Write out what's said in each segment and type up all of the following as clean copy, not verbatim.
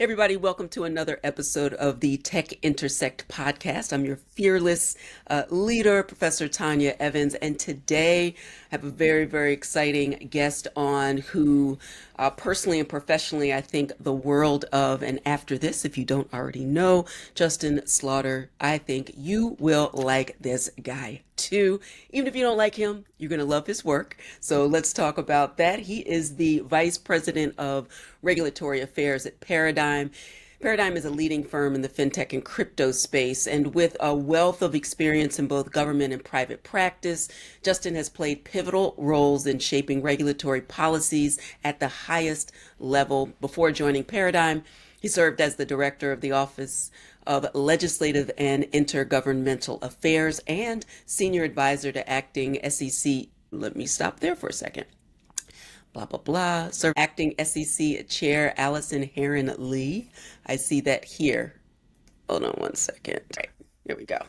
Everybody, welcome to another episode of the Tech Intersect Podcast. I'm your fearless leader, Professor Tanya Evans, and today I have a very, very exciting guest on who personally and professionally, I think the world of, and after this, if you don't already know, Justin Slaughter, I think you will like this guy too. Even if you don't like him, you're going to love his work. So let's talk about that. He is the Vice President of Regulatory Affairs at Paradigm. Paradigm is a leading firm in the fintech and crypto space, and with a wealth of experience in both government and private practice, Justin has played pivotal roles in shaping regulatory policies at the highest level. Before joining Paradigm, he served as the director of the Office of Legislative and Intergovernmental Affairs and senior advisor to acting SEC. Let me stop there for a second. Blah, blah, blah. Served acting SEC Chair Allison Heron Lee. I see that here. Hold on one second. Right, here we go.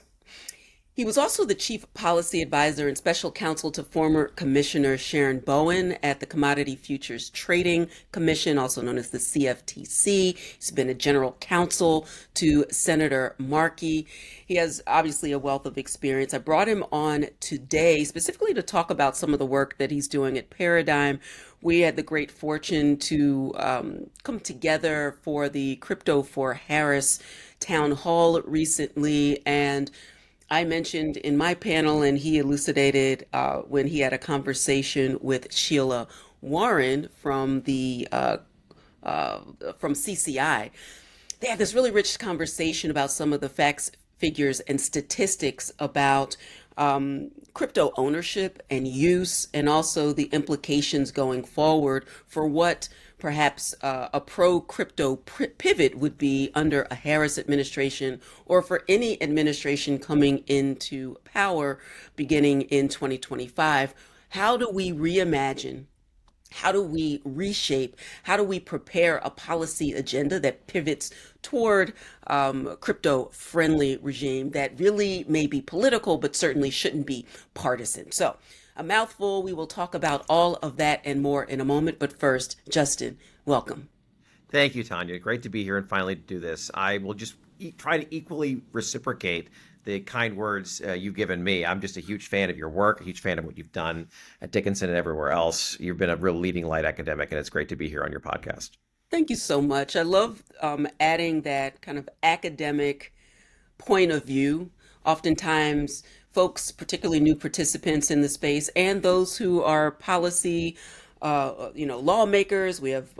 He was also the chief policy advisor and special counsel to former Commissioner Sharon Bowen at the Commodity Futures Trading Commission, also known as the CFTC. He's been a general counsel to Senator Markey. He has obviously a wealth of experience. I brought him on today specifically to talk about some of the work that he's doing at Paradigm. We had the great fortune to come together for the Crypto for Harris town hall recently, and I mentioned in my panel, and he elucidated when he had a conversation with Sheila Warren from the from CCI. They had this really rich conversation about some of the facts, figures, and statistics about crypto ownership and use, and also the implications going forward for what perhaps a pro-crypto pivot would be under a Harris administration or for any administration coming into power beginning in 2025. How do we reimagine? How do we reshape? How do we prepare a policy agenda that pivots toward crypto-friendly regime that really may be political, but certainly shouldn't be partisan? So a mouthful. We will talk about all of that and more in a moment. But first, Justin, welcome. Thank you, Tanya. Great to be here and finally to do this. I will just try to equally reciprocate the kind words you've given me. I'm just a huge fan of your work, a huge fan of what you've done at Dickinson and everywhere else. You've been a real leading light academic, and it's great to be here on your podcast. Thank you so much. I love adding that kind of academic point of view. Oftentimes, folks, particularly new participants in the space, and those who are policy, lawmakers, we have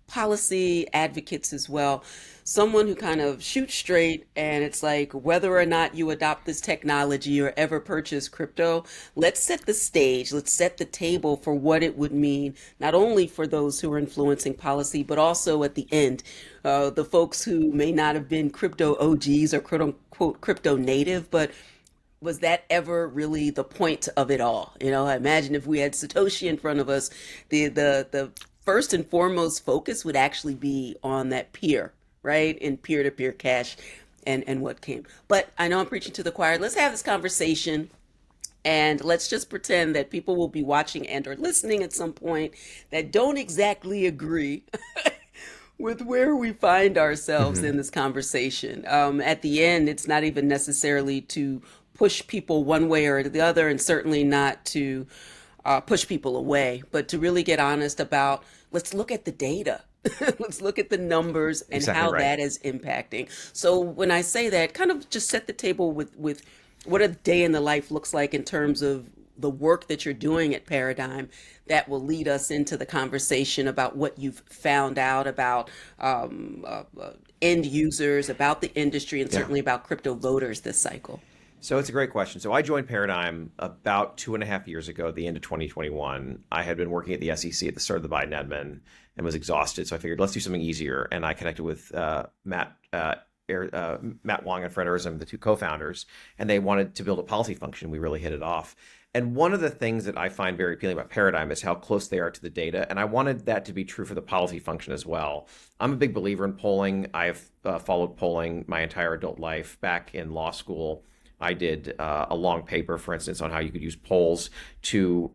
policy advocates as well. Someone who kind of shoots straight, and it's like, whether or not you adopt this technology or ever purchase crypto, let's set the stage, let's set the table for what it would mean, not only for those who are influencing policy, but also at the end, the folks who may not have been crypto OGs or quote unquote crypto native, but was that ever really the point of it all? I imagine if we had Satoshi in front of us, the first and foremost focus would actually be on that peer, right? And peer-to-peer cash and what came. But I know I'm preaching to the choir. Let's have this conversation, and let's just pretend that people will be watching and or listening at some point that don't exactly agree with where we find ourselves in this conversation. At the end, it's not even necessarily to push people one way or the other, and certainly not to push people away, but to really get honest about, let's look at the data. Let's look at the numbers and Exactly how right. that is impacting. So when I say that, kind of just set the table with what a day in the life looks like in terms of the work that you're doing at Paradigm that will lead us into the conversation about what you've found out about end users, about the industry, and certainly about crypto voters this cycle. So it's a great question. So I joined Paradigm about 2.5 years ago at the end of 2021. I had been working at the SEC at the start of the Biden admin and was exhausted. So I figured, let's do something easier. And I connected with Matt Wong and Fred Erzim, the two co-founders, and they wanted to build a policy function. We really hit it off. And one of the things that I find very appealing about Paradigm is how close they are to the data. And I wanted that to be true for the policy function as well. I'm a big believer in polling. I have followed polling my entire adult life. Back in law school, I did a long paper, for instance, on how you could use polls to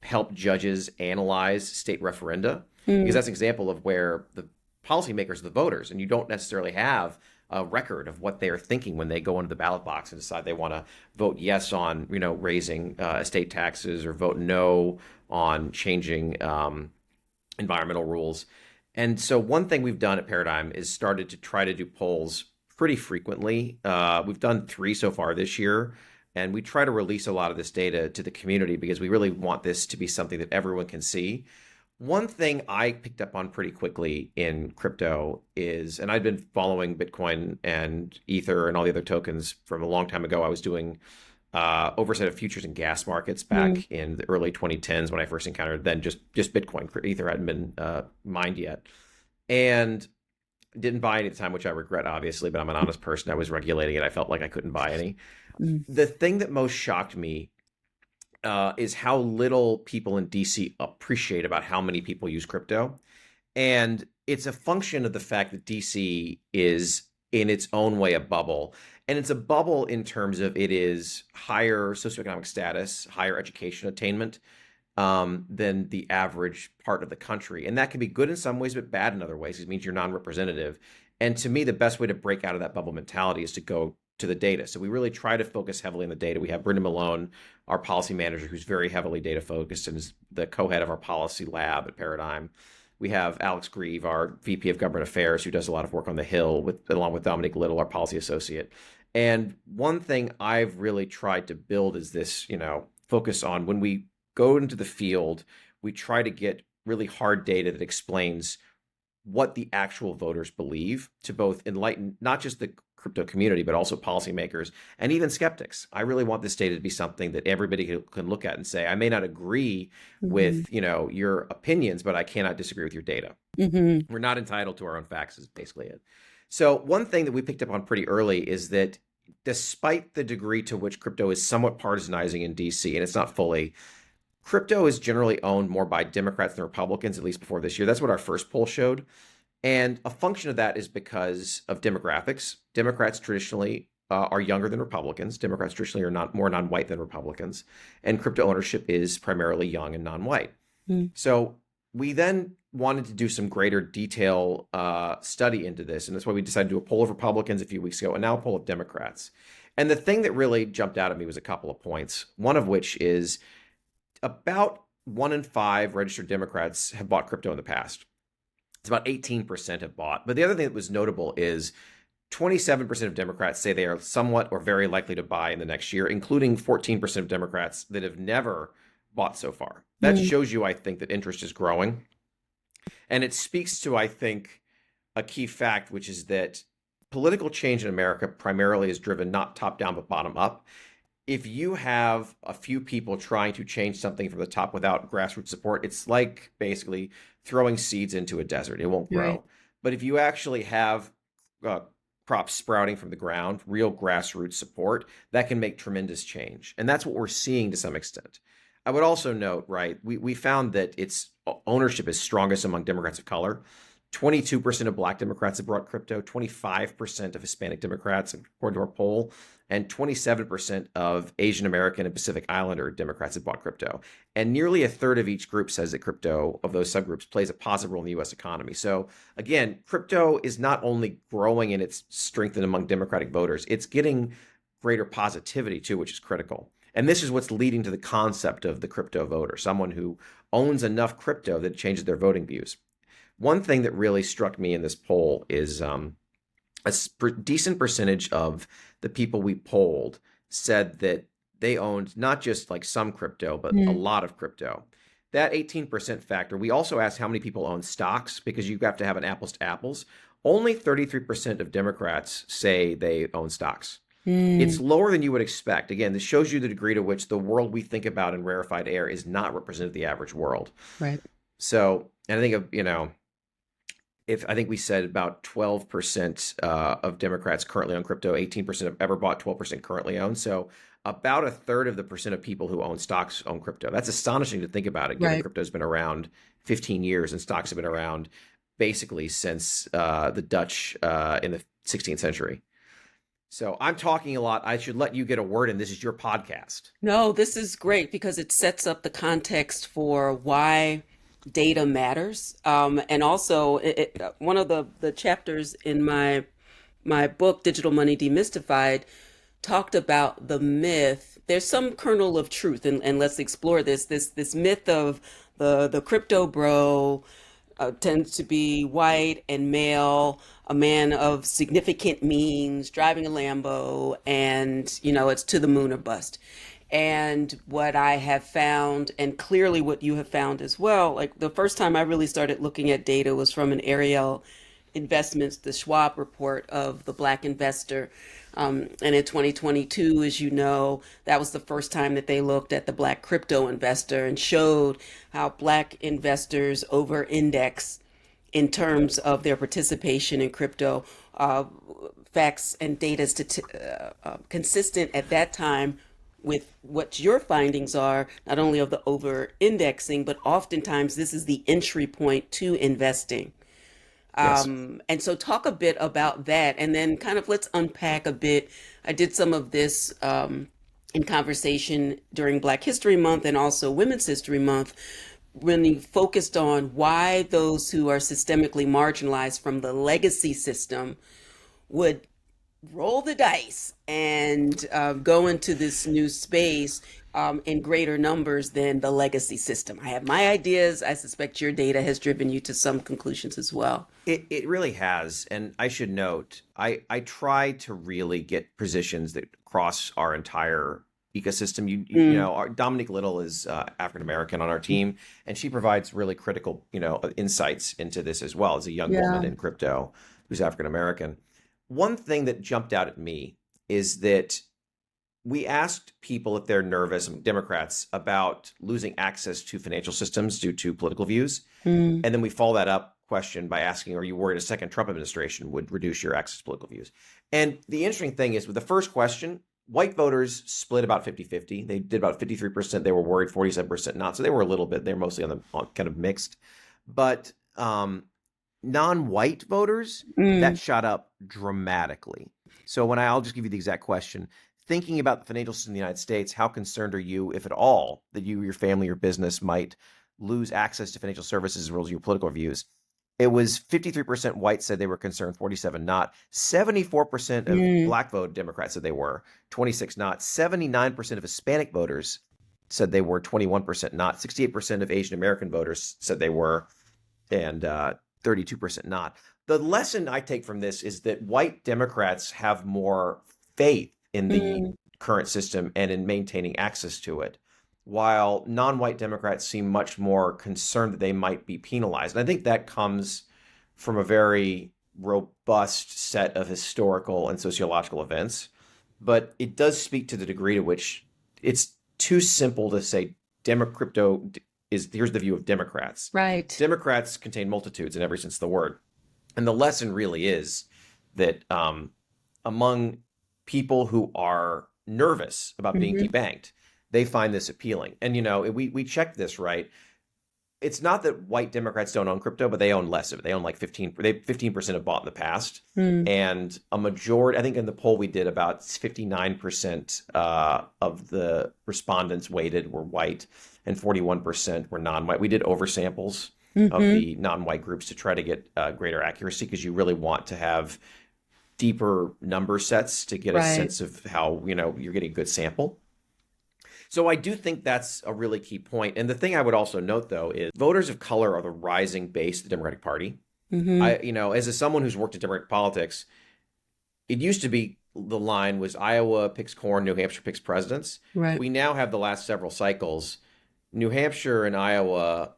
help judges analyze state referenda, because that's an example of where the policymakers, the voters, and you don't necessarily have a record of what they're thinking when they go into the ballot box and decide they want to vote yes on, raising estate taxes, or vote no on changing environmental rules. And so one thing we've done at Paradigm is started to try to do polls pretty frequently. We've done 3 so far this year, and we try to release a lot of this data to the community because we really want this to be something that everyone can see. One thing I picked up on pretty quickly in crypto is, and I've been following Bitcoin and Ether and all the other tokens from a long time ago. I was doing oversight of futures and gas markets back in the early 2010s when I first encountered then just Bitcoin. Ether hadn't been mined yet. And didn't buy any at the time, which I regret, obviously, but I'm an honest person. I was regulating it. I felt like I couldn't buy any. The thing that most shocked me is how little people in DC appreciate about how many people use crypto. And it's a function of the fact that DC is in its own way a bubble. And it's a bubble in terms of it is higher socioeconomic status, higher education attainment than the average part of the country. And that can be good in some ways, but bad in other ways. It means you're non-representative. And to me, the best way to break out of that bubble mentality is to go to the data. So we really try to focus heavily on the data. We have Brendan Malone, our policy manager, who's very heavily data focused and is the co-head of our policy lab at Paradigm. We have Alex Grieve, our VP of Government Affairs, who does a lot of work on the Hill, along with Dominique Little, our policy associate. And one thing I've really tried to build is this, focus on when we go into the field, we try to get really hard data that explains what the actual voters believe, to both enlighten not just the crypto community, but also policymakers and even skeptics. I really want this data to be something that everybody can look at and say, I may not agree with, your opinions, but I cannot disagree with your data. We're not entitled to our own facts is basically it. So one thing that we picked up on pretty early is that despite the degree to which crypto is somewhat partisanizing in DC, and it's not fully, crypto is generally owned more by Democrats than Republicans, at least before this year. That's what our first poll showed. And a function of that is because of demographics. Democrats traditionally are younger than Republicans. Democrats traditionally are more non-white than Republicans. And crypto ownership is primarily young and non-white. So we then wanted to do some greater detail study into this. And that's why we decided to do a poll of Republicans a few weeks ago and now a poll of Democrats. And the thing that really jumped out at me was a couple of points, one of which is about 1 in 5 registered Democrats have bought crypto in the past. It's about 18% have bought. But the other thing that was notable is 27% of Democrats say they are somewhat or very likely to buy in the next year, including 14% of Democrats that have never bought so far. That shows you, I think, that interest is growing. And it speaks to, I think, a key fact, which is that political change in America primarily is driven not top down, but bottom up. If you have a few people trying to change something from the top without grassroots support, it's like basically throwing seeds into a desert. It won't grow. Right. But if you actually have crops sprouting from the ground, real grassroots support, that can make tremendous change. And that's what we're seeing to some extent. I would also note, right, we found that its ownership is strongest among Democrats of color. 22% of Black Democrats have bought crypto, 25% of Hispanic Democrats, according to our poll, and 27% of Asian American and Pacific Islander Democrats have bought crypto. And nearly a third of each group says that crypto, of those subgroups, plays a positive role in the U.S. economy. So again, crypto is not only growing in its strength among Democratic voters, it's getting greater positivity too, which is critical. And this is what's leading to the concept of the crypto voter, someone who owns enough crypto that changes their voting views. One thing that really struck me in this poll is a decent percentage of the people we polled said that they owned not just like some crypto, but a lot of crypto. That 18% factor, we also asked how many people own stocks because you have to have an apples to apples. Only 33% of Democrats say they own stocks. It's lower than you would expect. Again, this shows you the degree to which the world we think about in rarefied air is not representative of the average world. Right. So, and I think of, I think we said about 12% of Democrats currently own crypto, 18% have ever bought, 12% currently own. So about a third of the percent of people who own stocks own crypto. That's astonishing to think about it, given crypto's been around 15 years and stocks have been around basically since the Dutch in the 16th century. So I'm talking a lot. I should let you get a word in. This is your podcast. No, this is great because it sets up the context for why data matters. And also, one of the chapters in my book, Digital Money Demystified, talked about the myth. There's some kernel of truth, and let's explore this myth of the crypto bro tends to be white and male, a man of significant means, driving a Lambo, and it's to the moon or bust. And what I have found, and clearly what you have found as well, like the first time I really started looking at data was from an Ariel Investments, the Schwab report of the Black investor. And in 2022, as you know, that was the first time that they looked at the Black crypto investor and showed how Black investors over index in terms of their participation in crypto. Facts and data consistent at that time with what your findings are, not only of the over indexing, but oftentimes this is the entry point to investing. Yes. And so talk a bit about that and then kind of let's unpack a bit. I did some of this in conversation during Black History Month and also Women's History Month, really focused on why those who are systemically marginalized from the legacy system would roll the dice and go into this new space in greater numbers than the legacy system. I have my ideas. I suspect your data has driven you to some conclusions as well. It really has. And I should note, I try to really get positions that cross our entire ecosystem. Dominique Little is African American on our team, and she provides really critical, insights into this as well as a young Yeah. woman in crypto who's African American. One thing that jumped out at me is that we asked people if they're nervous, Democrats, about losing access to financial systems due to political views. Mm. And then we follow that up question by asking, are you worried a second Trump administration would reduce your access to political views? And the interesting thing is with the first question, white voters split about 50-50. They did about 53%. They were worried, 47% not. So they were a little bit, they're mostly on kind of mixed. But non-white voters, that Mm. shot up dramatically. So I'll just give you the exact question. Thinking about the financial system in the United States, how concerned are you, if at all, that you, your family, your business might lose access to financial services as well as your political views? It was 53% white said they were concerned, 47 not. 74% of Mm. black vote Democrats said they were, 26 not. 79% of Hispanic voters said they were, 21% not. 68% of Asian American voters said they were, and 32% not. The lesson I take from this is that white Democrats have more faith in the Mm. current system and in maintaining access to it, while non-white Democrats seem much more concerned that they might be penalized. And I think that comes from a very robust set of historical and sociological events. But it does speak to the degree to which it's too simple to say crypto is, here's the view of Democrats. Right. Democrats contain multitudes in every sense of the word. And the lesson really is that among people who are nervous about being Hmm. debanked, they find this appealing. And, we checked this, right? It's not that white Democrats don't own crypto, but they own less of it. They own like 15% have bought in the past. Mm. And a majority, I think in the poll we did, about 59% of the respondents weighted were white and 41% were non-white. We did oversamples of Hmm. the non-white groups to try to get greater accuracy, because you really want to have deeper number sets to get a Right. sense of how, you're getting a good sample. So I do think that's a really key point. And the thing I would also note, though, is voters of color are the rising base of the Democratic Party. Hmm. As someone who's worked in Democratic politics, it used to be the line was Iowa picks corn, New Hampshire picks presidents. Right. We now have the last several cycles. New Hampshire and Iowa,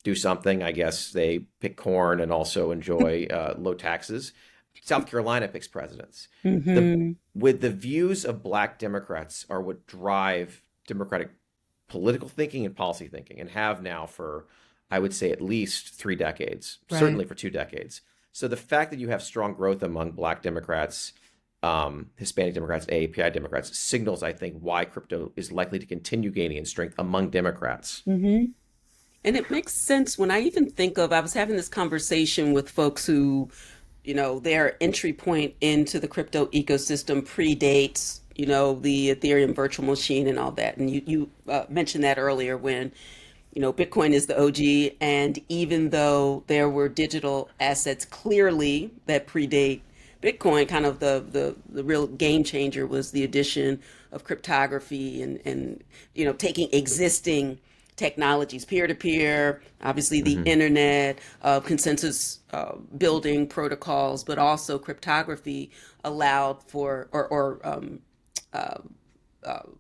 do something. I guess they pick corn and also enjoy low taxes. South Carolina picks presidents. Hmm. With the views of black Democrats are what drive Democratic political thinking and policy thinking, and have now for, I would say, at least 3 decades, Right. certainly for 2 decades. So the fact that you have strong growth among black Democrats, Hispanic Democrats, AAPI Democrats, signals, I think, why crypto is likely to continue gaining in strength among Democrats. Hmm. And it makes sense when I even think of, I was having this conversation with folks who, their entry point into the crypto ecosystem predates, the Ethereum virtual machine and all that. And you mentioned that earlier when Bitcoin is the OG, and even though there were digital assets clearly that predate Bitcoin, kind of the real game changer was the addition of cryptography and taking existing technologies, peer to peer, obviously the Hmm. internet, consensus building protocols, but also cryptography allowed for or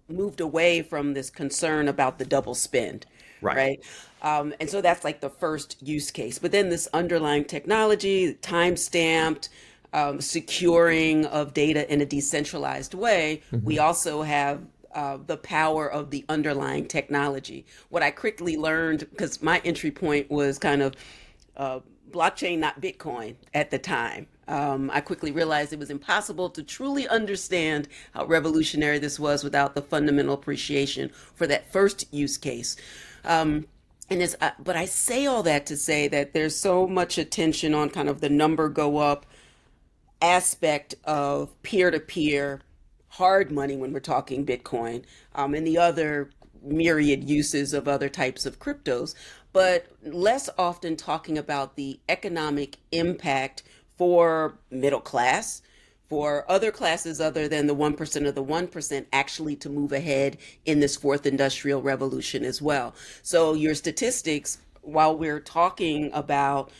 moved away from this concern about the double spend, Right. right? And so that's like the first use case. But then this underlying technology, time stamped, securing of data in a decentralized way, we Hmm. also have the power of the underlying technology. What I quickly learned, because my entry point was kind of uh, blockchain, not Bitcoin at the time. I quickly realized it was impossible to truly understand how revolutionary this was without the fundamental appreciation for that first use case. But I say all that to say that there's so much attention on kind of the number go up aspect of peer to peer hard money when we're talking Bitcoin, and the other myriad uses of other types of cryptos, but less often talking about the economic impact for middle class, for other classes other than the 1% of the 1% actually to move ahead in this fourth industrial revolution as well. So, your statistics, while we're talking about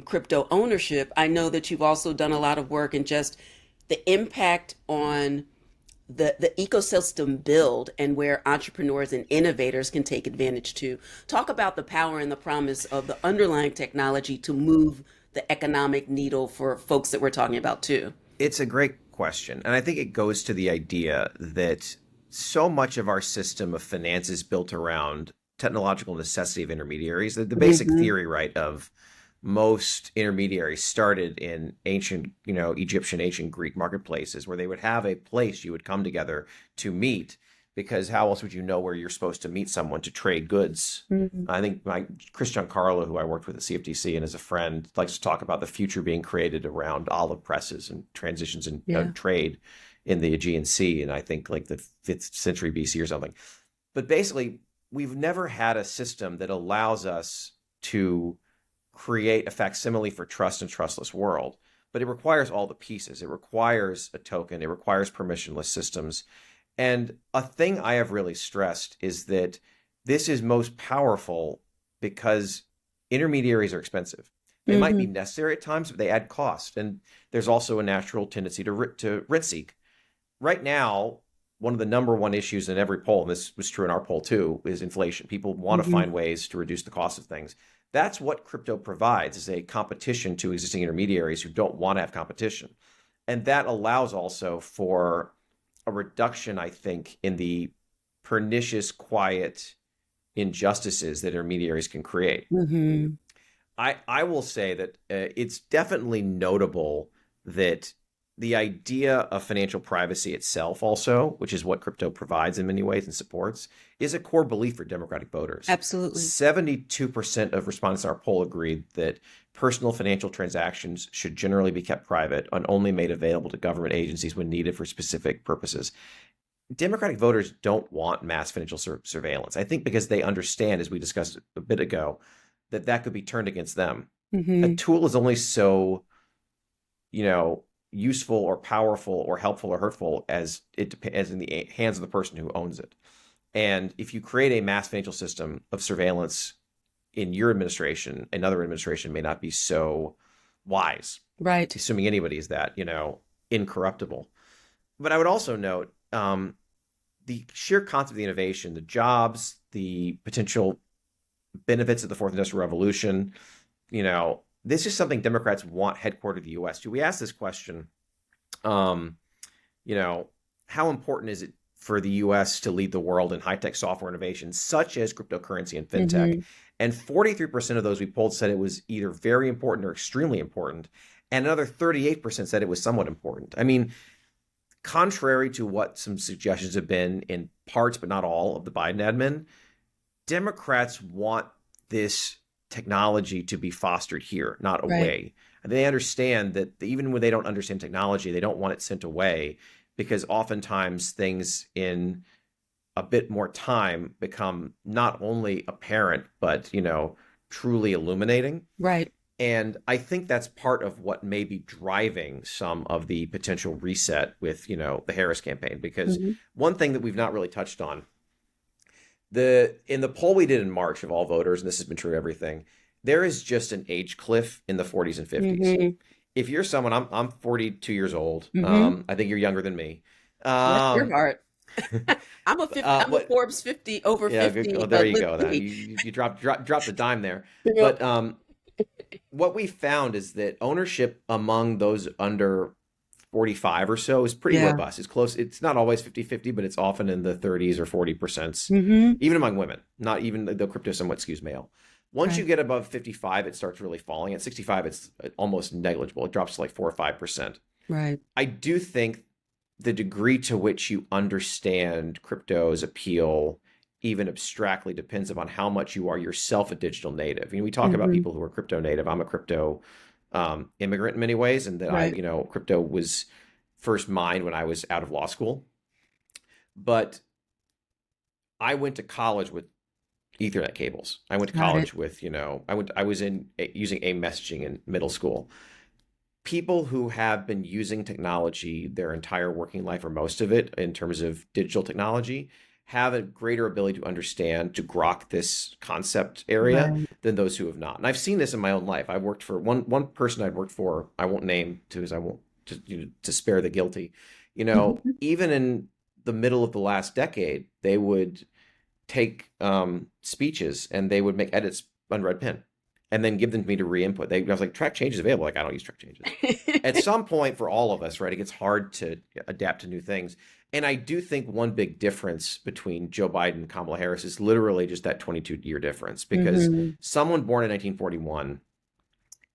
crypto ownership, I know that you've also done a lot of work in just the impact on the ecosystem build and where entrepreneurs and innovators can take advantage to. Talk about the power and the promise of the underlying technology to move the economic needle for folks that we're talking about too. It's a great question. And I think it goes to the idea that so much of our system of finance is built around technological necessity of intermediaries. The basic Mm-hmm. theory, right, of most intermediaries started in ancient, Egyptian, ancient Greek marketplaces where they would have a place you would come together to meet because how else would you know where you're supposed to meet someone to trade goods? Mm-hmm. I think my Christian Carlo, who I worked with at CFTC and is a friend, likes to talk about the future being created around olive presses and transitions in Yeah. trade in the Aegean Sea, and I think like the 5th century BC or something. But basically, we've never had a system that allows us to create a facsimile for trust and trustless world. But it requires all the pieces. It requires a token. It requires permissionless systems. And a thing I have really stressed is that this is most powerful because intermediaries are expensive. They might be Mm-hmm. necessary at times, but they add cost. And there's also a natural tendency to rent seek. Right now, one of the number one issues in every poll, and this was true in our poll too, is inflation. People want to Mm-hmm. find ways to reduce the cost of things. That's what crypto provides is a competition to existing intermediaries who don't want to have competition. And that allows also for a reduction, I think, in the pernicious, quiet injustices that intermediaries can create. Mm-hmm. I will say that it's definitely notable that the idea of financial privacy itself also, which is what crypto provides in many ways and supports, is a core belief for Democratic voters. Absolutely. 72% of respondents in our poll agreed that personal financial transactions should generally be kept private and only made available to government agencies when needed for specific purposes. Democratic voters don't want mass financial surveillance. I think because they understand, as we discussed a bit ago, that that could be turned against them. A Mm-hmm. tool is only so, you know, useful or powerful or helpful or hurtful as it depends in the hands of the person who owns it. And if you create a mass financial system of surveillance in your administration, another administration may not be so wise, Right. assuming anybody is that, incorruptible. But I would also note the sheer concept of the innovation, the jobs, the potential benefits of the fourth industrial revolution, this is something Democrats want headquartered in the U.S. Do we ask this question? Um, how important is it for the U.S. to lead the world in high-tech software innovations such as cryptocurrency and fintech? Mm-hmm. And 43% of those we polled said it was either very important or extremely important, and another 38% said it was somewhat important. I mean, contrary to what some suggestions have been in parts, but not all, of the Biden admin, Democrats want this technology to be fostered here, not Right. away. And they understand that even when they don't understand technology, they don't want it sent away because oftentimes things in a bit more time become not only apparent, but, truly illuminating. Right. And I think that's part of what may be driving some of the potential reset with, the Harris campaign. Because Mm-hmm. one thing that we've not really touched on, in the poll we did in March of all voters, and this has been true of everything, there is just an age cliff in the 40s and 50s. Mm-hmm. If you're someone, I'm 42 years old. Mm-hmm. I think you're younger than me. Bless your Um, heart. I'm a but Forbes 50 over yeah, good. 50 Oh, there you go. Then listee. you dropped the dime there. Yep. But what we found is that ownership among those under 45 or so is pretty Yeah. robust. It's close. It's not always 50-50, but it's often in the 30s or 40%, Mm-hmm. even among women, not even though crypto somewhat skews male. Once you Right. get above 55, it starts really falling. At 65, it's almost negligible. It drops to like 4 or 5%. Right. I do think the degree to which you understand crypto's appeal, even abstractly, depends upon how much you are yourself a digital native. We talk about Mm-hmm. people who are crypto native. I'm a crypto immigrant in many ways, and that Right. crypto was first mined when I was out of law school. But I went to college with Ethernet cables. I went to Got it. college with, I was using AIM messaging in middle school. People who have been using technology their entire working life, or most of it, in terms of digital technology, have a greater ability to understand, to grok this concept area Right. than those who have not. And I've seen this in my own life. I've worked for one person I'd worked for, I won't name because I won't to spare the guilty. Even in the middle of the last decade, they would take speeches and they would make edits on red pen and then give them to me to re-input. I was like, track changes available. Like, I don't use track changes. At some point for all of us, right, it gets hard to adapt to new things. And I do think one big difference between Joe Biden and Kamala Harris is literally just that 22-year difference, because Mm-hmm. someone born in 1941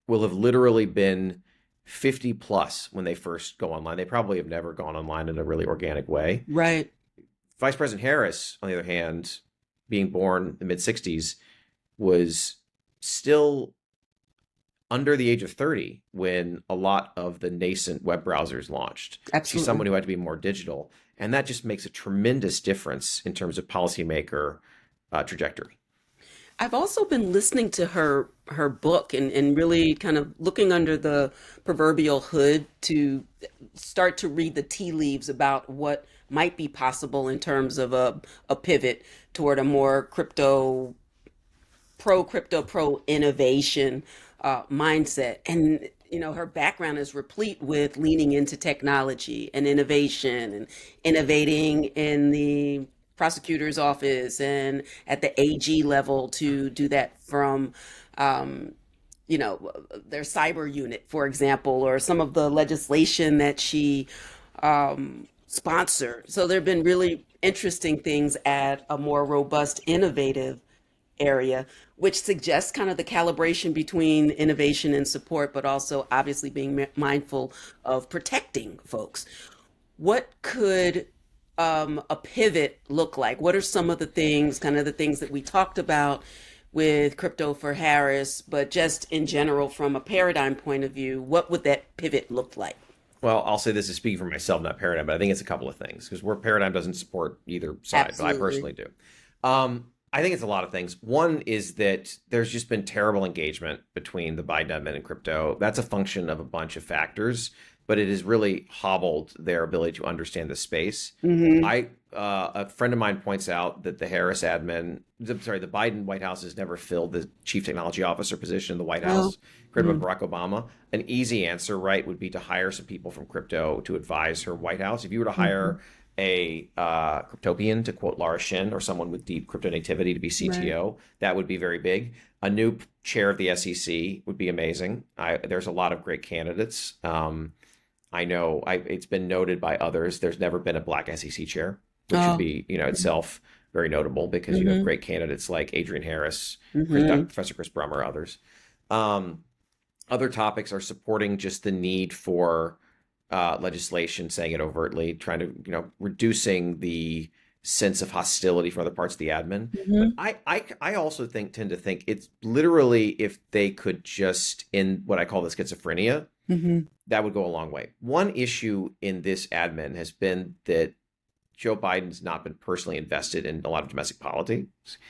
will have literally been 50 plus when they first go online. They probably have never gone online in a really organic way. Right. Vice President Harris, on the other hand, being born in the mid 60s, was still under the age of 30 when a lot of the nascent web browsers launched. She's Absolutely. someone who had to be more digital. And that just makes a tremendous difference in terms of policymaker trajectory. I've also been listening to her book and really kind of looking under the proverbial hood to start to read the tea leaves about what might be possible in terms of a pivot toward a more crypto, pro innovation mindset. And, her background is replete with leaning into technology and innovation and innovating in the prosecutor's office and at the AG level to do that from, um, their cyber unit, for example, or some of the legislation that she sponsored. So there have been really interesting things at a more robust, innovative area, which suggests kind of the calibration between innovation and support, but also obviously being mindful of protecting folks. What could a pivot look like? What are some of the things, kind of the things that we talked about with crypto for Harris, but just in general from a paradigm point of view, what would that pivot look like? Well, I'll say this is speaking for myself, not Paradigm, but I think it's a couple of things, because where Paradigm doesn't support either side, but I Absolutely. personally do. I think it's a lot of things. One is that there's just been terrible engagement between the Biden admin and crypto. That's a function of a bunch of factors, but it has really hobbled their ability to understand the space. Hmm. A friend of mine points out that the the Biden White House has never filled the chief technology officer position in the White Well, House, created by Barack Obama. An easy answer, right, would be to hire some people from crypto to advise her White House. If you were to mm-hmm. hire a cryptopian, to quote Laura Shin, or someone with deep crypto nativity to be Right. CTO, that would be very big. A new chair of the SEC would be amazing. There's a lot of great candidates. I know it's been noted by others. There's never been a black SEC chair, which would Oh. be, itself very notable, because you have Mm-hmm. great candidates like Adrian Harris, Mm-hmm. Professor Chris Brummer, others. Um, Other topics are supporting just the need for legislation, saying it overtly, trying to, reducing the sense of hostility from other parts of the admin. But Mm-hmm. I also tend to think it's literally, if they could just end what I call the schizophrenia, Mm-hmm. that would go a long way. One issue in this admin has been that Joe Biden's not been personally invested in a lot of domestic politics.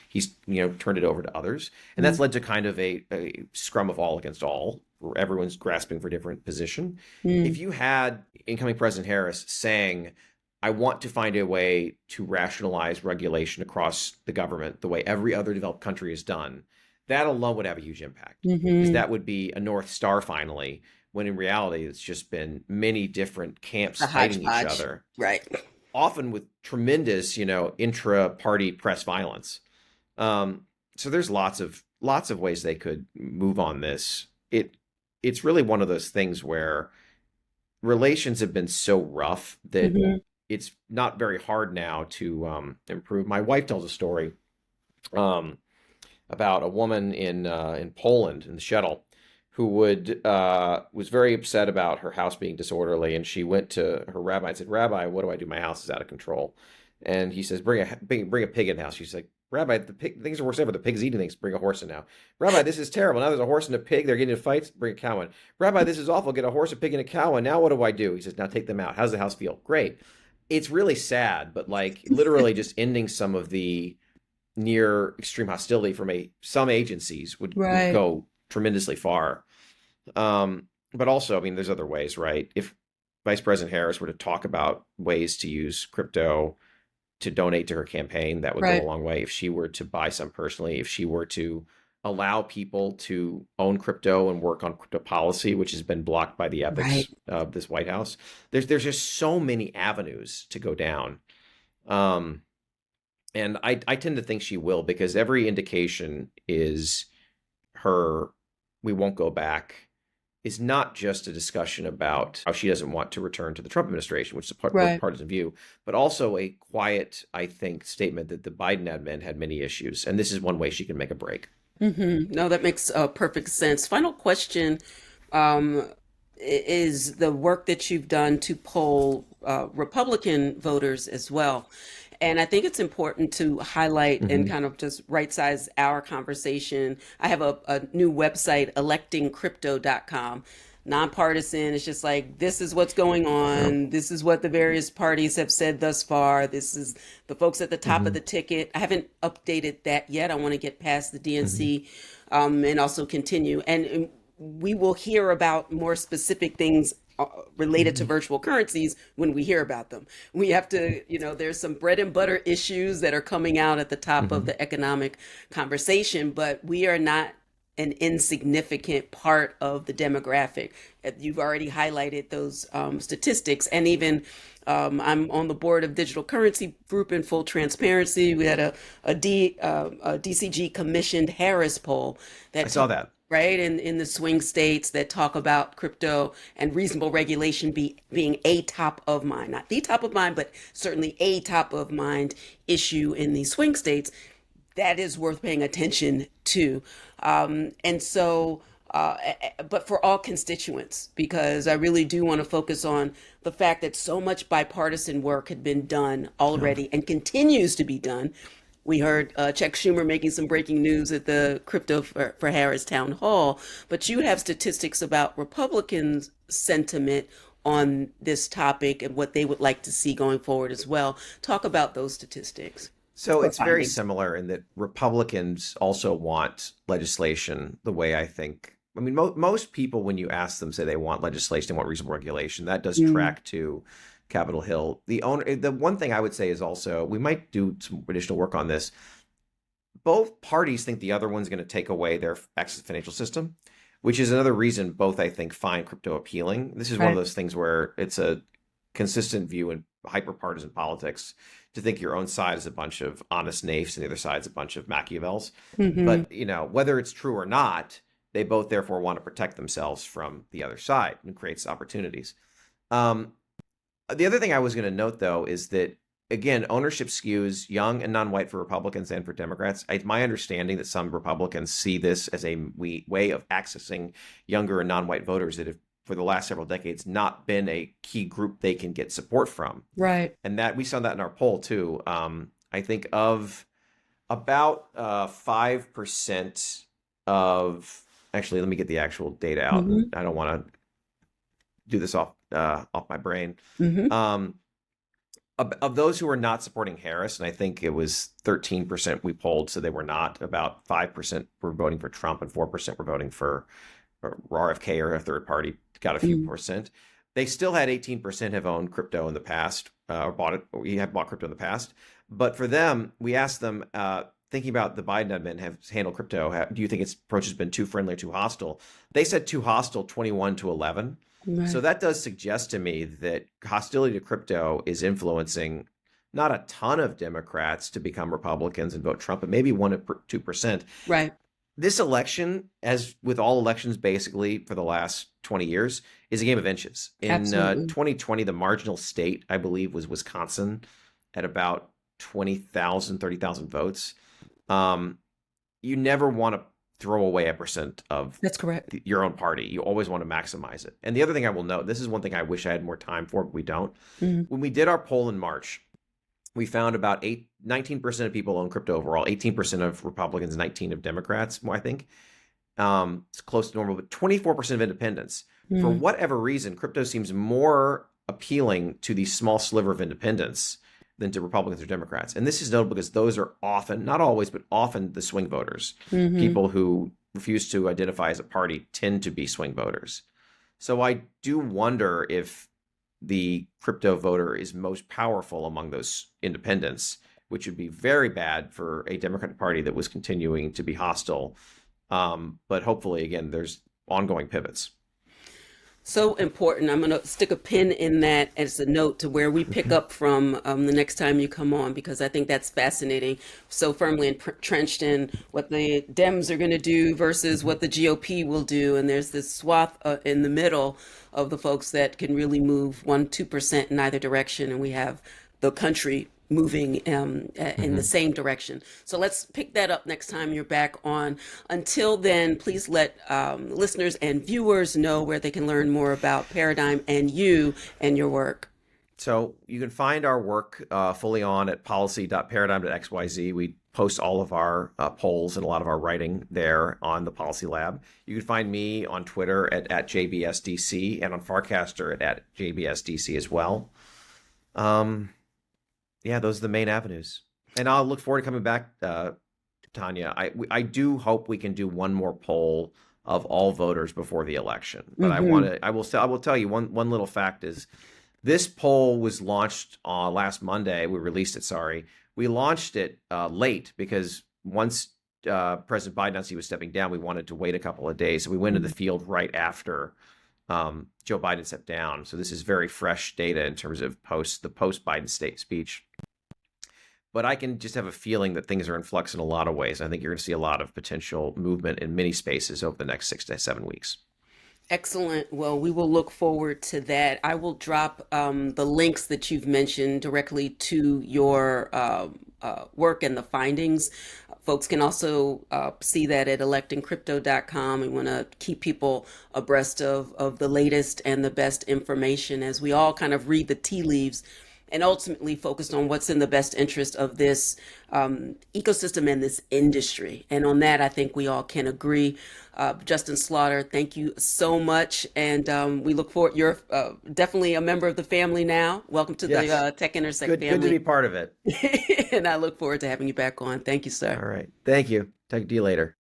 He's turned it over to others, and that's led to kind of a scrum of all against all, where everyone's grasping for a different position. If Mm. you had incoming President Harris saying, "I want to find a way to rationalize regulation across the government the way every other developed country has done," that alone would have a huge impact, because Hmm. that would be a North Star finally. When in reality, it's just been many different camps A fighting each hodgepodge. other, Right. often with tremendous, intra-party press violence. So there's lots of ways they could move on this. It's really one of those things where relations have been so rough that Hmm. it's not very hard now to improve. My wife tells a story um, about a woman in Poland in the shtetl who was very upset about her house being disorderly, and she went to her rabbi and said, "Rabbi, what do I do? My house is out of control." And he says, "Bring a pig in the house." She's like, "Rabbi, things are worse ever. The pig's eating things. Bring a horse in now." "Rabbi, this is terrible. Now there's a horse and a pig. They're getting into fights. Bring a cow in." "Rabbi, this is awful. Get a horse, a pig, and a cow in. Now what do I do?" He says, "Now take them out. How does the house feel?" "Great." It's really sad, but like literally just ending some of the near extreme hostility from some agencies would Right. go tremendously far. But also, I mean, there's other ways, right? If Vice President Harris were to talk about ways to use crypto to donate to her campaign, that would go a Right. long way. If she were to buy some personally, if she were to allow people to own crypto and work on crypto policy, which has been blocked by the Right. ethics of this White House, there's just so many avenues to go down. Um, and I tend to think she will, because every indication is her "we won't go back" is not just a discussion about how she doesn't want to return to the Trump administration, which is a Right. partisan view, but also a quiet, I think, statement that the Biden admin had many issues, and this is one way she can make a break. No, that makes perfect sense. Final question, um, is the work that you've done to poll Republican voters as well. And I think it's important to highlight and Hmm. kind of just right size our conversation. I have a new website, electingcrypto.com, nonpartisan. It's just like, this is what's going Oh. on. This is what the various parties have said thus far. This is the folks at the top of Hmm. the ticket. I haven't updated that yet. I want to get past the Hmm. DNC and also continue. And we will hear about more specific things related to Hmm. virtual currencies when we hear about them. We have to, there's some bread and butter issues that are coming out at the top of Hmm. the economic conversation, but we are not an insignificant part of the demographic. You've already highlighted those statistics, and even I'm on the board of Digital Currency Group. In full transparency, we had a DCG commissioned Harris poll I that saw talked, that. right, in the swing states, that talk about crypto and reasonable regulation being a top of mind, not the top of mind, but certainly a top of mind issue in the swing states. That is worth paying attention to. And so, but for all constituents, because I really do want to focus on the fact that so much bipartisan work had been done Yeah. already and continues to be done. We heard Chuck Schumer making some breaking news at the Crypto for Harris town hall, but you have statistics about Republicans' sentiment on this topic and what they would like to see going forward as well. Talk about those statistics So or it's very findings. similar in that Republicans also want legislation the way I think. I mean, most people, when you ask them, say they want legislation, they want reasonable regulation. That does Mm. track to Capitol Hill. The one thing I would say is also, we might do some additional work on this. Both parties think the other one's going to take away their access to the financial system, which is another reason both, I think, find crypto appealing. This is one of Right. those things where it's a consistent view in hyper-partisan politics to think your own side is a bunch of honest knaves and the other side's a bunch of Machiavels. Hmm. But, whether it's true or not, they both therefore want to protect themselves from the other side, and creates opportunities. Um, the other thing I was going to note, though, is that, again, ownership skews young and non-white for Republicans and for Democrats. It's my understanding that some Republicans see this as a way of accessing younger and non-white voters that have, for the last several decades, not been a key group they can get support from. Right. And that we saw that in our poll too. I think of about 5% of, actually, let me get the actual data out, and Hmm. I don't want to do this off my brain. Hmm. Um, Of those who were not supporting Harris, and I think it was 13% we polled, so they were not. About 5% were voting for Trump, and 4% were voting for RFK or a third party. Got a few percent. They still had 18% have owned crypto in the past, or bought it. We have bought crypto in the past. But for them, we asked them, thinking about the Biden admin have handled crypto, do you think its approach has been too friendly or too hostile? They said too hostile, 21 to 11. Right. So that does suggest to me that hostility to crypto is influencing not a ton of Democrats to become Republicans and vote Trump, but maybe 1 or 2%. Right. This election, as with all elections basically for the last 20 years, is a game of inches. In 2020, the marginal state, I believe, was Wisconsin at about 20,000, 30,000 votes. You never want to throw away a percent of That's correct. Your own party. You always want to maximize it. And the other thing I will note, this is one thing I wish I had more time for, but we don't. When we did our poll in March, we found about 19% of people own crypto overall, 18% of Republicans, 19% of Democrats, I think. It's close to normal, but 24% of independents. For whatever reason, crypto seems more appealing to the small sliver of independents than to Republicans or Democrats. And this is notable because those are often, not always, but often the swing voters. People who refuse to identify as a party tend to be swing voters. So I do wonder if the crypto voter is most powerful among those independents, which would be very bad for a Democratic Party that was continuing to be hostile. But hopefully, again, there's ongoing pivots. So important. I'm going to stick a pin in that as a note to where we pick up from the next time you come on, because I think that's fascinating. So firmly entrenched in what the Dems are going to do versus what the GOP will do. And there's this swath in the middle of the folks that can really move 1-2% in either direction. And we have the country moving in the same direction. So let's pick that up next time you're back on. Until then, please let listeners and viewers know where they can learn more about Paradigm and you and your work. So you can find our work fully on at policy.paradigm.xyz. We post all of our polls and a lot of our writing there on the Policy Lab. You can find me on Twitter at JBSDC and on Farcaster at JBSDC as well. Yeah, those are the main avenues. And I'll look forward to coming back, Tanya. I do hope we can do one more poll of all voters before the election. But I will tell you one little fact is this poll was launched last Monday. We released it, sorry. We launched it late because once President Biden announced he was stepping down, we wanted to wait a couple of days. So we went to the field right after Joe Biden stepped down. So this is very fresh data in terms of the post-Biden state speech. But I can just have a feeling that things are in flux in a lot of ways. I think you're going to see a lot of potential movement in many spaces over the next 6 to 7 weeks. Excellent. Well, we will look forward to that. I will drop the links that you've mentioned directly to your work and the findings. Folks can also see that at electingcrypto.com. We want to keep people abreast of the latest and the best information as we all kind of read the tea leaves and ultimately focused on what's in the best interest of this ecosystem and this industry. And on that, I think we all can agree. Justin Slaughter, thank you so much. And we look forward. You're definitely a member of the family now. Welcome to the Tech Intersect family. Good to be part of it. And I look forward to having you back on. Thank you, sir. All right. Thank you. Talk to you later.